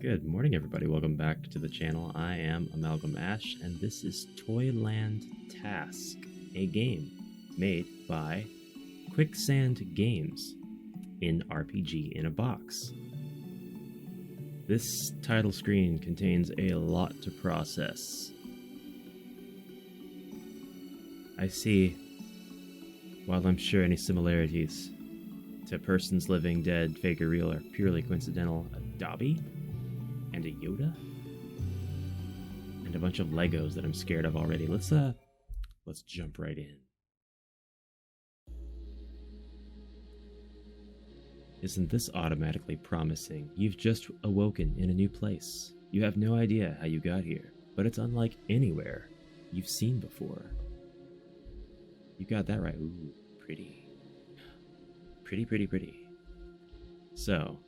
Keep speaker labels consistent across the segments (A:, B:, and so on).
A: Good morning, everybody. Welcome back to the channel. I am AmalgamAsh, and this is Toyland Task, a game made by Quicksand Games in RPG in a Box. This title screen contains a lot to process. I see, while I'm sure any similarities to persons living, dead, fake or real are purely coincidental, a Dobby? And a Yoda? And a bunch of Legos that I'm scared of already. Let's jump right in. Isn't this automatically promising? You've just awoken in a new place. You have no idea how you got here, but it's unlike anywhere you've seen before. You got that right. Ooh, pretty. Pretty. So,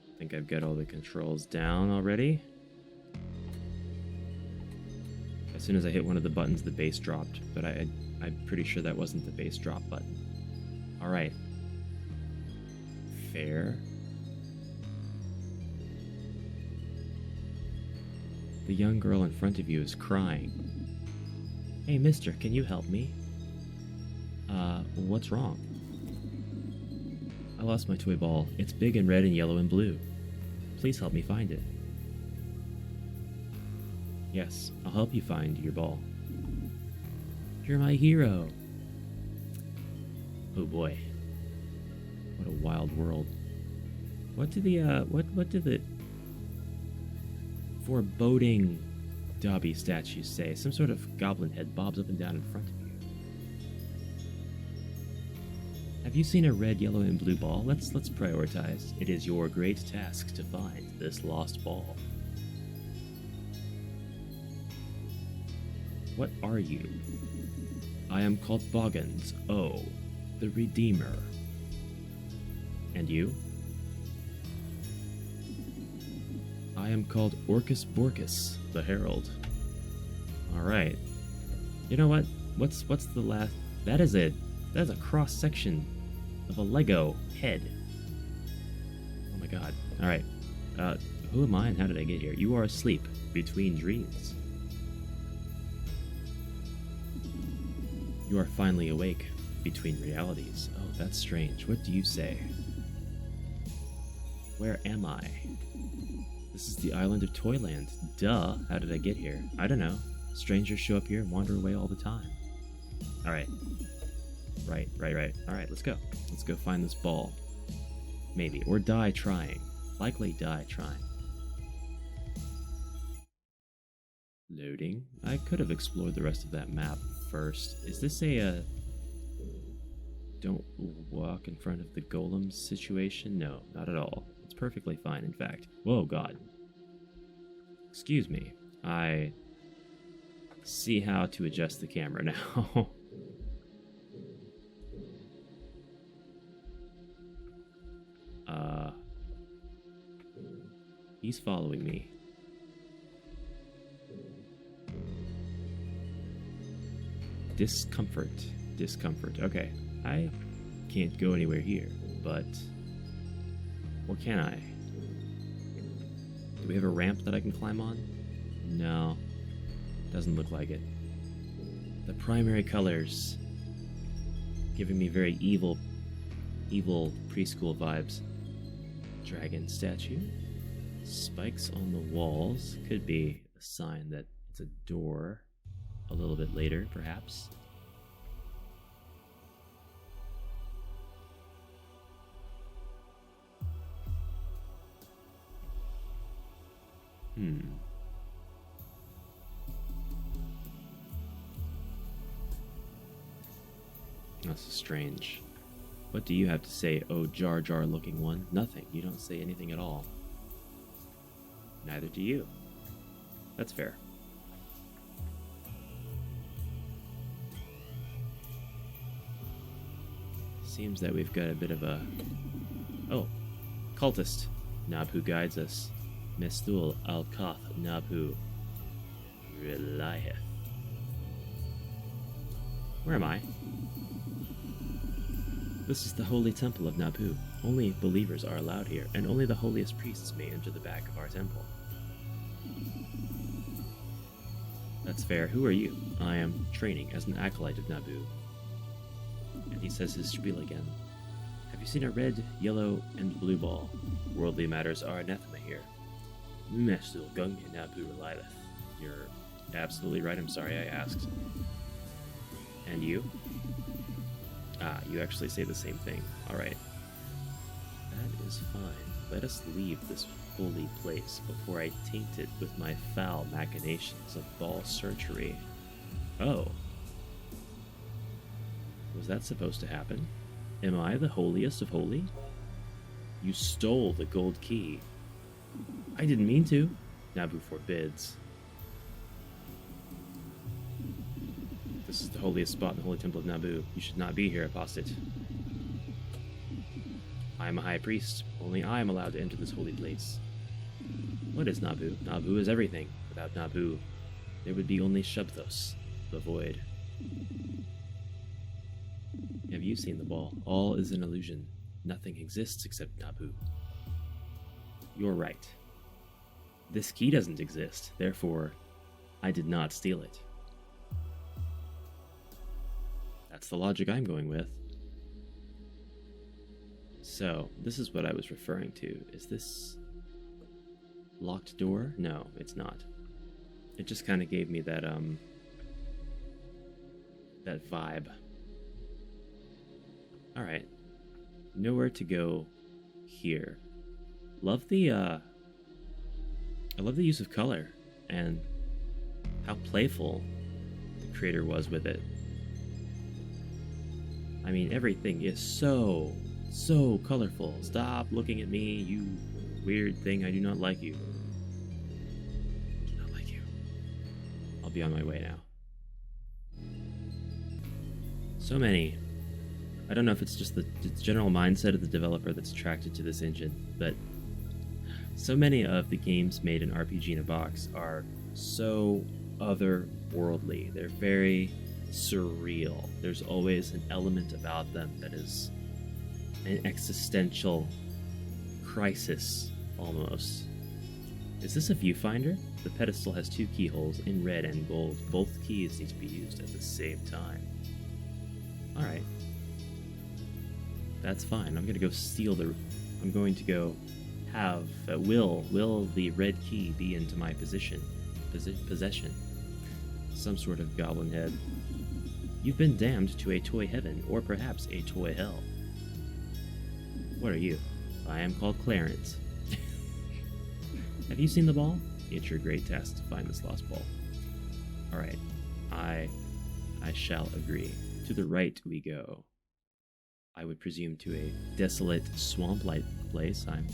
A: I think I've got all the controls down already. As soon as I hit one of the buttons, the bass dropped, but I'm pretty sure that wasn't the bass drop button. Alright. Fair. The young girl in front of you is crying. Hey, mister, can you help me? What's wrong? I lost my toy ball. It's big and red and yellow and blue. Please help me find it. Yes, I'll help you find your ball. You're my hero. Oh boy. What a wild world. What do the foreboding Dobby statues say? Some sort of goblin head bobs up and down in front of you. Have you seen a red, yellow, and blue ball? Let's prioritize. It is your great task to find this lost ball. What are you? I am called Boggins, the Redeemer. And you? I am called Orcus Borcus, the Herald. Alright. You know what? What's the last... That's a cross-section of a Lego head. Oh my god. Alright. Who am I and how did I get here? You are asleep between dreams. You are finally awake between realities. Oh, that's strange. What do you say? Where am I? This is the island of Toyland. Duh. How did I get here? I don't know. Strangers show up here and wander away all the time. Alright. Right. Alright, let's go. Let's go find this ball. Maybe. Or die trying. Likely die trying. Loading. I could have explored the rest of that map first. Is this a, don't walk in front of the golems situation? No, not at all. It's perfectly fine, in fact. Whoa, God. Excuse me. I see how to adjust the camera now. He's following me. Discomfort. Okay, I can't go anywhere here, but... Or can I? Do we have a ramp that I can climb on? No. Doesn't look like it. The primary colors giving me very evil preschool vibes. Dragon statue. Spikes on the walls. Could be a sign that it's a door. A little bit later, perhaps. That's strange. What do you have to say, oh Jar Jar looking one? Nothing. You don't say anything at all. Neither do you. That's fair. Seems that we've got a bit of a... Oh, cultist. Nabhu guides us. Mestul al-Kath Nabhu relieth. Where am I? This is the holy temple of Naboo. Only believers are allowed here, and only the holiest priests may enter the back of our temple. That's fair. Who are you? I am training as an acolyte of Naboo. And he says his spiel again. Have you seen a red, yellow, and blue ball? Worldly matters are anathema here. Mestul gung Naboo Lilith. You're absolutely right. I'm sorry I asked. And you? Ah, you actually say the same thing. Alright. That is fine. Let us leave this holy place before I taint it with my foul machinations of ball surgery. Oh. Was that supposed to happen? Am I the holiest of holy? You stole the gold key. I didn't mean to. Naboo forbids. This is the holiest spot in the Holy Temple of Naboo. You should not be here, apostate. I am a high priest. Only I am allowed to enter this holy place. What is Naboo? Naboo is everything. Without Naboo, there would be only Shabthos, the void. Have you seen the ball? All is an illusion. Nothing exists except Naboo. You're right. This key doesn't exist. Therefore, I did not steal it. That's the logic I'm going with. So, this is what I was referring to. Is this locked door? No, it's not. It just kind of gave me that, that vibe. Alright. Nowhere to go here. I love the use of color and how playful the creator was with it. I mean, everything is so colorful. Stop looking at me, you weird thing. I do not like you. I do not like you. I'll be on my way now. So many. I don't know if it's just the general mindset of the developer that's attracted to this engine, but so many of the games made in RPG in a Box are so otherworldly. They're very surreal. There's always an element about them that is an existential crisis, almost. Is this a viewfinder? The pedestal has two keyholes in red and gold. Both keys need to be used at the same time. Alright. That's fine. I'm gonna go steal the... I'm going to go have... will the red key be into my possession? Some sort of goblin head. You've been damned to a toy heaven, or perhaps a toy hell. What are you? I am called Clarence. Have you seen the ball? It's your great task to find this lost ball. Alright. I shall agree. To the right we go. I would presume to a desolate, swamp-like place. I'm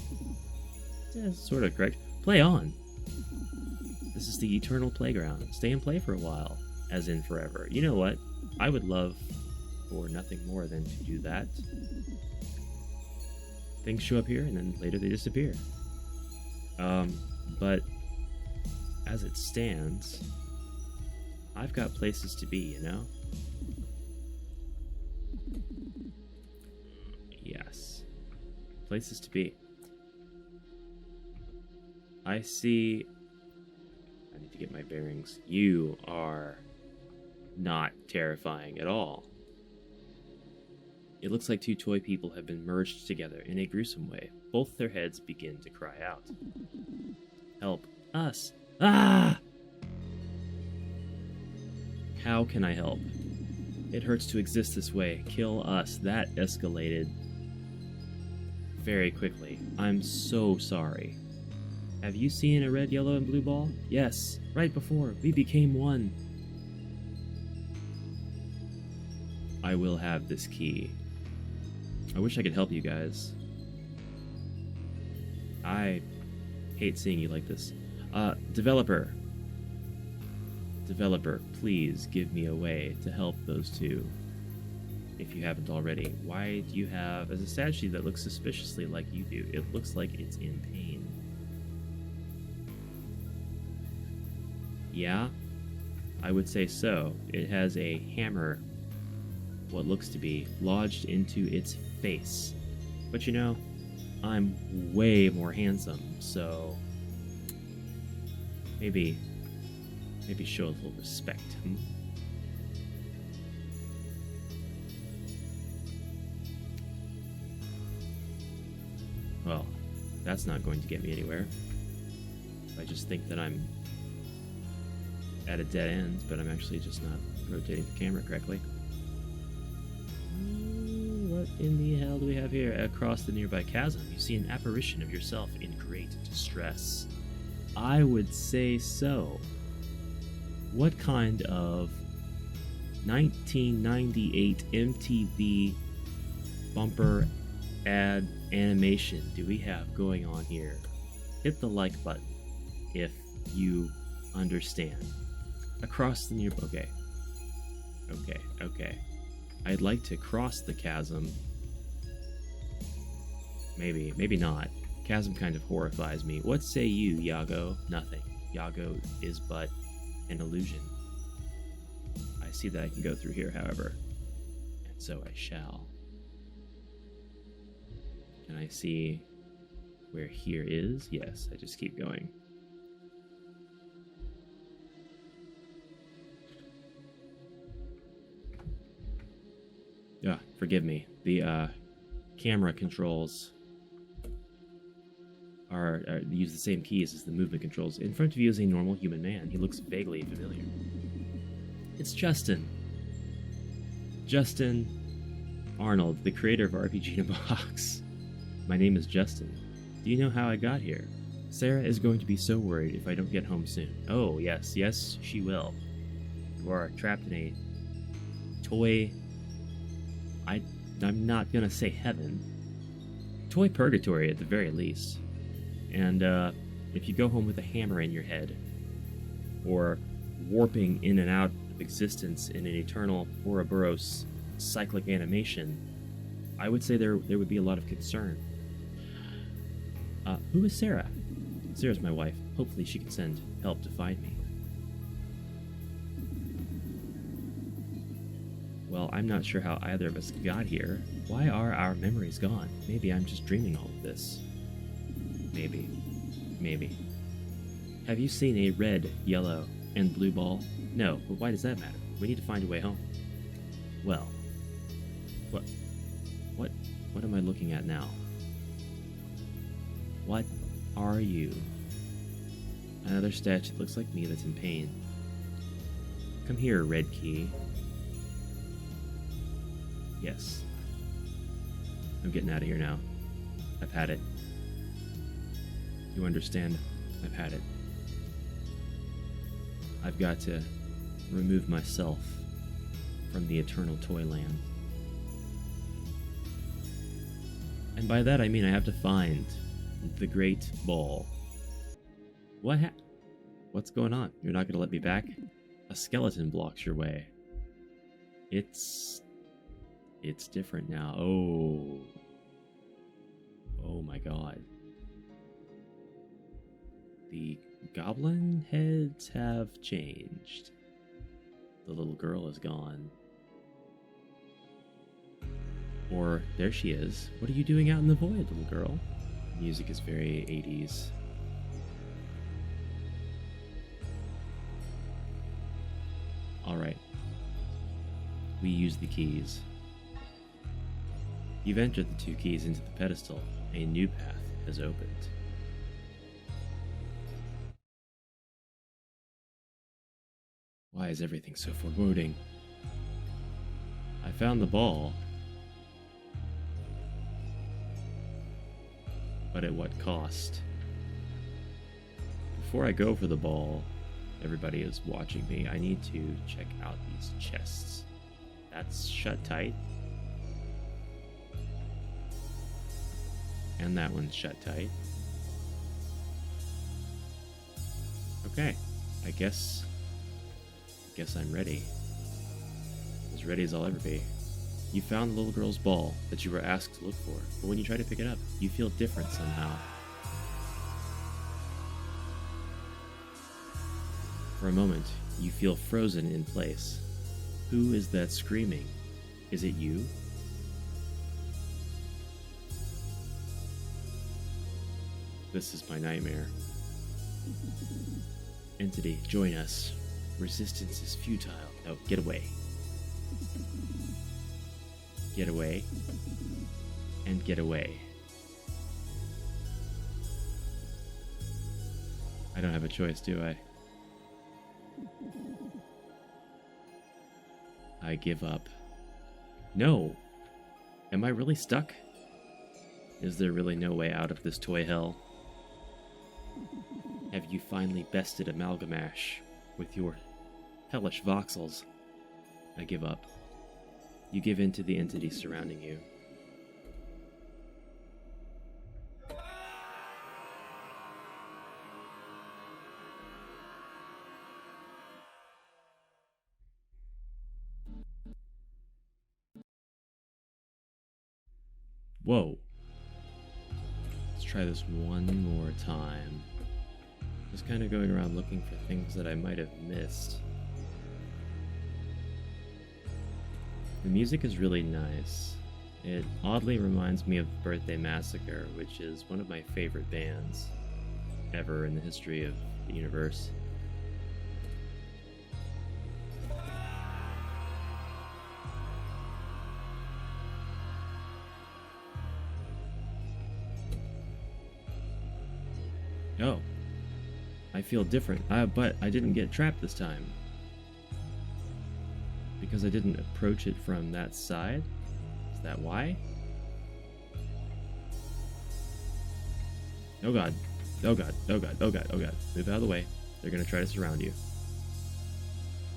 A: sort of correct. Play on! This is the eternal playground. Stay and play for a while. As in forever. You know what? I would love for nothing more than to do that. Things show up here, and then later they disappear. But as it stands, I've got places to be, you know? Yes. Places to be. I see... I need to get my bearings. You are not terrifying at all. It looks like two toy people have been merged together in a gruesome way. Both their heads begin to cry out. Help us! Ah! How can I help? It hurts to exist this way. Kill us. That escalated very quickly. I'm so sorry. Have you seen a red, yellow, and blue ball? Yes, right before. We became one. I will have this key. I wish I could help you guys. I hate seeing you like this. Developer. Developer, please give me a way to help those two. If you haven't already. Why do you have... As a statue that looks suspiciously like you do, it looks like it's in pain. Yeah? I would say so. It has a hammer what looks to be lodged into its face. But you know, I'm way more handsome, so maybe show a little respect. Well, that's not going to get me anywhere. I just think that I'm at a dead end, but I'm actually just not rotating the camera correctly. What in the hell do we have here? Across the nearby chasm, you see an apparition of yourself in great distress. I would say so. What kind of 1998 MTV bumper ad animation do we have going on here? Hit the like button if you understand. Across the nearby... Okay. I'd like to cross the chasm. Maybe not. Chasm kind of horrifies me. What say you, Yago? Nothing. Yago is but an illusion. I see that I can go through here, however. And so I shall. Can I see where here is? Yes, I just keep going. Forgive me. The camera controls use the same keys as the movement controls. In front of you is a normal human man. He looks vaguely familiar. It's Justin. Justin Arnold, the creator of RPG in a Box. My name is Justin. Do you know how I got here? Sarah is going to be so worried if I don't get home soon. Oh, yes, she will. You are trapped in a toy... I'm not gonna say heaven. Toy purgatory at the very least. And if you go home with a hammer in your head, or warping in and out of existence in an eternal Ouroboros cyclic animation, I would say there would be a lot of concern. Who is Sarah? Sarah's my wife. Hopefully she can send help to find me. Well, I'm not sure how either of us got here. Why are our memories gone? Maybe I'm just dreaming all of this. Maybe. Have you seen a red, yellow, and blue ball? No, but why does that matter? We need to find a way home. Well, what am I looking at now? What are you? Another statue that looks like me that's in pain. Come here, red key. Yes. I'm getting out of here now. I've had it. You understand? I've had it. I've got to remove myself from the eternal Toyland. And by that I mean I have to find the Great Ball. What's going on? You're not going to let me back? A skeleton blocks your way. It's different now. Oh my god. The goblin heads have changed. The little girl is gone. Or there she is. What are you doing out in the void, little girl? Music is very 80s. Alright. We use the keys. You've entered the 2 keys into the pedestal. A new path has opened. Why is everything so foreboding? I found the ball. But at what cost? Before I go for the ball, everybody is watching me. I need to check out these chests. That's shut tight. And that one's shut tight. Okay, I guess I'm ready. As ready as I'll ever be. You found the little girl's ball that you were asked to look for, but when you try to pick it up, you feel different somehow. For a moment, you feel frozen in place. Who is that screaming? Is it you? This is my nightmare. Entity, join us. Resistance is futile. No, get away. Get away. And get away. I don't have a choice, do I? I give up. No! Am I really stuck? Is there really no way out of this toy hell? Have you finally bested AmalgamAsh with your hellish voxels? I give up. You give in to the entity surrounding you. Whoa. Let's try this one more time. Just kind of going around looking for things that I might have missed. The music is really nice. It oddly reminds me of Birthday Massacre, which is one of my favorite bands ever in the history of the universe. Oh, I feel different, but I didn't get trapped this time. Because I didn't approach it from that side? Is that why? Oh god. Oh god. Oh god. Oh god. Oh god. Move out of the way. They're gonna try to surround you.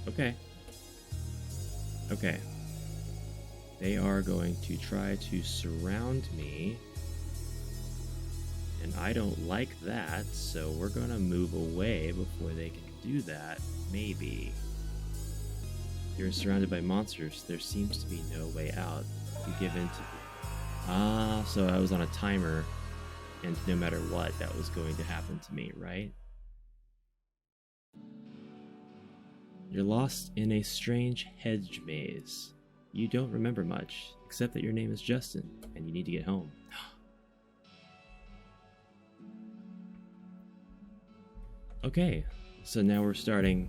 A: Okay. Okay. They are going to try to surround me. And I don't like that, so we're gonna move away before they can do that. Maybe. You're surrounded by monsters. There seems to be no way out. You give in to... Ah, so I was on a timer, and no matter what, that was going to happen to me, right? You're lost in a strange hedge maze. You don't remember much, except that your name is Justin, and you need to get home. Okay, so now we're starting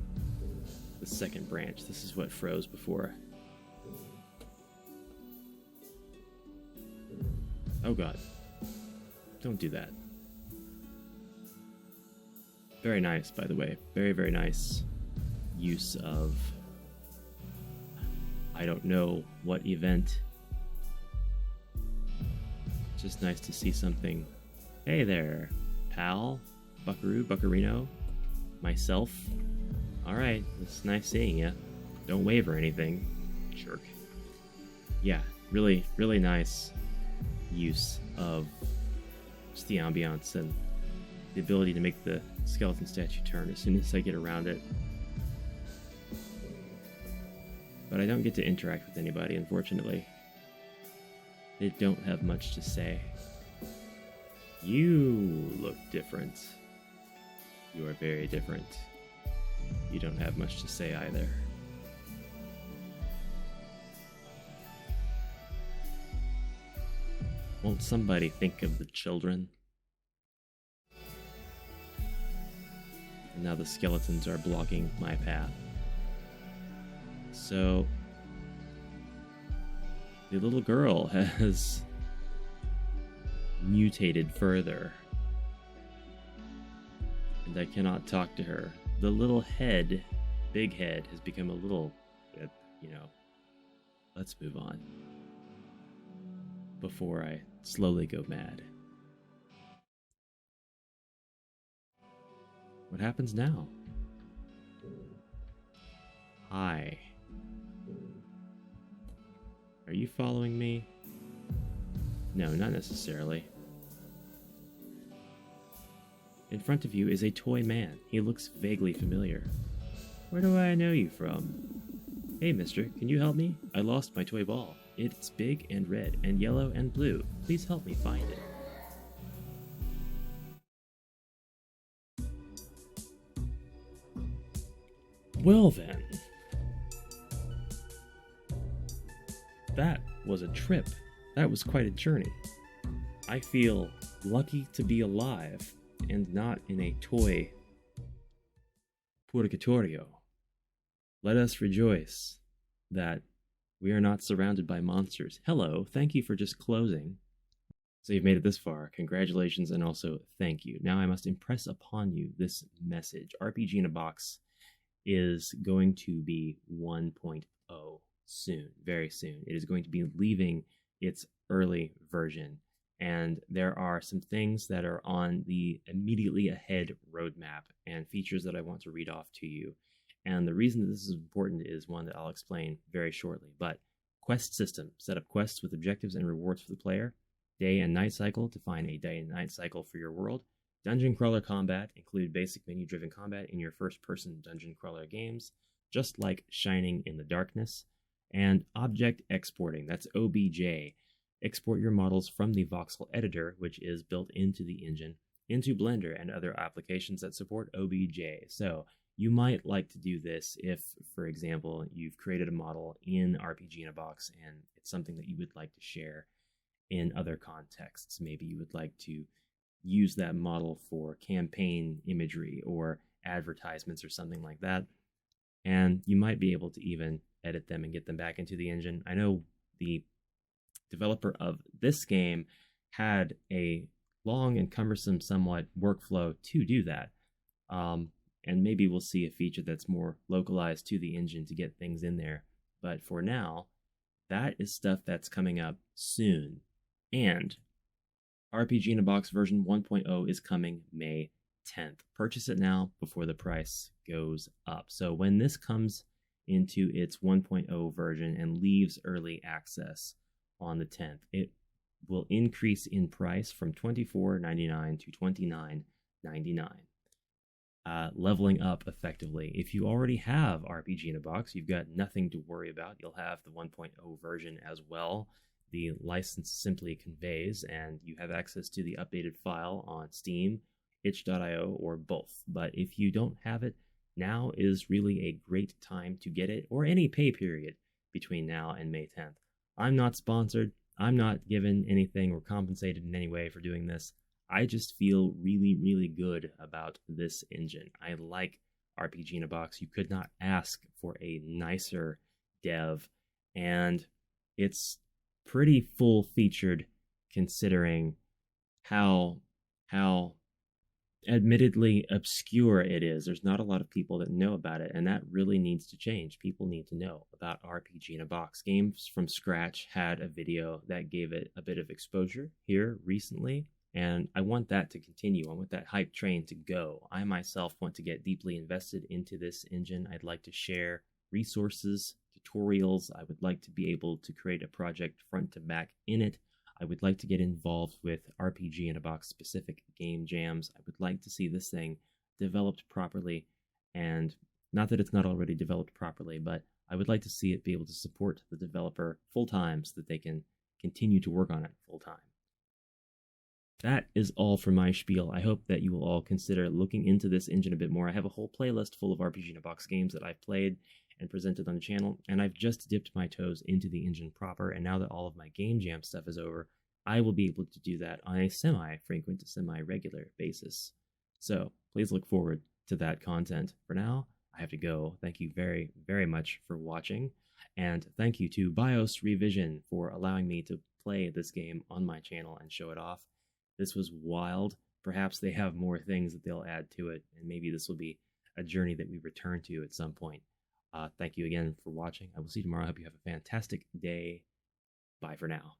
A: the second branch. This is what froze before. Oh god. Don't do that. Very nice, by the way. Very, very nice use of... I don't know what event. Just nice to see something. Hey there, pal, buckaroo, buckarino. Myself. Alright, it's nice seeing you. Don't wave or anything. Jerk. Yeah, really, really nice use of just the ambiance and the ability to make the skeleton statue turn as soon as I get around it. But I don't get to interact with anybody, unfortunately. They don't have much to say. You look different. You are very different. You don't have much to say either. Won't somebody think of the children? And now the skeletons are blocking my path. So the little girl has mutated further. And I cannot talk to her. The little head, big head, has become a little, let's move on. Before I slowly go mad. What happens now? Hi. Are you following me? No, not necessarily. In front of you is a toy man. He looks vaguely familiar. Where do I know you from? Hey, mister, can you help me? I lost my toy ball. It's big and red and yellow and blue. Please help me find it. Well then. That was a trip. That was quite a journey. I feel lucky to be alive and not in a toy purgatorio. Let us rejoice that we are not surrounded by monsters. Hello, thank you for just closing. So you've made it this far. Congratulations and also thank you. Now I must impress upon you this message. RPG in a Box is going to be 1.0 soon, very soon. It is going to be leaving its early version. And there are some things that are on the immediately ahead roadmap and features that I want to read off to you. And the reason that this is important is one that I'll explain very shortly. But quest system, set up quests with objectives and rewards for the player. Day and night cycle, define a day and night cycle for your world. Dungeon crawler combat, include basic menu-driven combat in your first-person dungeon crawler games, just like Shining in the Darkness. And object exporting, that's OBJ. Export your models from the voxel editor, which is built into the engine, into Blender and other applications that support OBJ. So you might like to do this if, for example, you've created a model in RPG in a Box and it's something that you would like to share in other contexts. Maybe you would like to use that model for campaign imagery or advertisements or something like that. And you might be able to even edit them and get them back into the engine. I know the developer of this game had a long and cumbersome somewhat workflow to do that. And maybe we'll see a feature that's more localized to the engine to get things in there. But for now, that is stuff that's coming up soon. And RPG in a Box version 1.0 is coming May 10th. Purchase it now before the price goes up. So when this comes into its 1.0 version and leaves early access on the 10th, it will increase in price from $24.99 to $29.99. Leveling up effectively. If you already have RPG in a Box, you've got nothing to worry about. You'll have the 1.0 version as well. The license simply conveys, and you have access to the updated file on Steam, itch.io, or both. But if you don't have it, now is really a great time to get it, or any pay period between now and May 10th. I'm not sponsored. I'm not given anything or compensated in any way for doing this. I just feel really, really good about this engine. I like RPG in a Box. You could not ask for a nicer dev, and it's pretty full-featured considering how admittedly obscure it is. There's not a lot of people that know about it, and that really needs to change. People need to know about RPG in a Box. Games from Scratch had a video that gave it a bit of exposure here recently, and I want that to continue. I want that hype train to go. I myself want to get deeply invested into this engine. I'd like to share resources, tutorials. I would like to be able to create a project front to back in it. I would like to get involved with RPG in a Box specific game jams. I would like to see this thing developed properly, and not that it's not already developed properly, but I would like to see it be able to support the developer full-time so that they can continue to work on it full-time. That is all for my spiel. I hope that you will all consider looking into this engine a bit more. I have a whole playlist full of RPG in a Box games that I've played and presented on the channel, and I've just dipped my toes into the engine proper, and now that all of my game jam stuff is over, I will be able to do that on a semi-frequent to semi-regular basis. So please look forward to that content. For now, I have to go. Thank you very, very much for watching, and thank you to BIOS Revision for allowing me to play this game on my channel and show it off. This was wild. Perhaps they have more things that they'll add to it, and maybe this will be a journey that we return to at some point. Thank you again for watching. I will see you tomorrow. I hope you have a fantastic day. Bye for now.